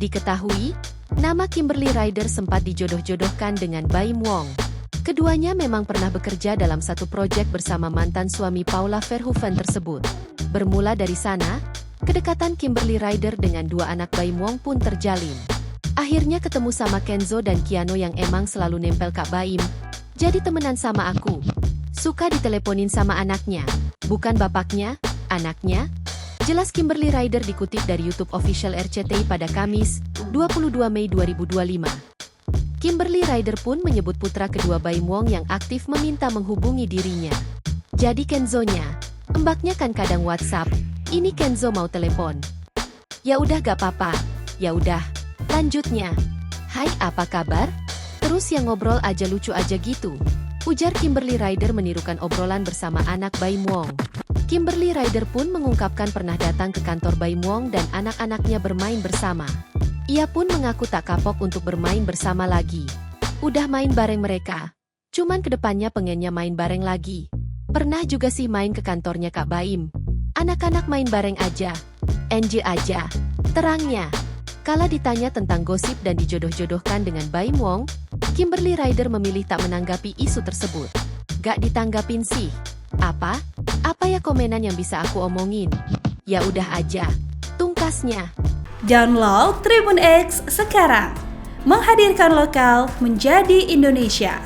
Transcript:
Diketahui, nama Kimberly Ryder sempat dijodoh-jodohkan dengan Baim Wong. Keduanya memang pernah bekerja dalam satu proyek bersama mantan suami Paula Verhoeven tersebut. Bermula dari sana, kedekatan Kimberly Ryder dengan dua anak Baim Wong pun terjalin. Akhirnya ketemu sama Kenzo dan Keanu yang emang selalu nempel Kak Baim. Jadi temenan sama aku. Suka diteleponin sama anaknya. Bukan bapaknya, anaknya. Jelas Kimberly Ryder dikutip dari YouTube official RCTI pada Kamis, 22 Mei 2025. Kimberly Ryder pun menyebut putra kedua Baim Wong yang aktif meminta menghubungi dirinya. Jadi Kenzo-nya, mbaknya kan kadang WhatsApp, ini Kenzo mau telepon. Ya udah gak apa-apa, ya udah. Lanjutnya, hai apa kabar? Terus yang ngobrol aja lucu aja gitu. Ujar Kimberly Ryder menirukan obrolan bersama anak Baim Wong. Kimberly Ryder pun mengungkapkan pernah datang ke kantor Baim Wong dan anak-anaknya bermain bersama. Ia pun mengaku tak kapok untuk bermain bersama lagi. Udah main bareng mereka. Cuman kedepannya pengennya main bareng lagi. Pernah juga sih main ke kantornya Kak Baim. Anak-anak main bareng aja. Enjoy aja. Terangnya. Kala ditanya tentang gosip dan dijodoh-jodohkan dengan Baim Wong, Kimberly Ryder memilih tak menanggapi isu tersebut. Gak ditanggapin sih. Apa? Apa ya komenan yang bisa aku omongin? Ya udah aja. Tungkasnya. Download Tribun X sekarang. Menghadirkan lokal menjadi Indonesia.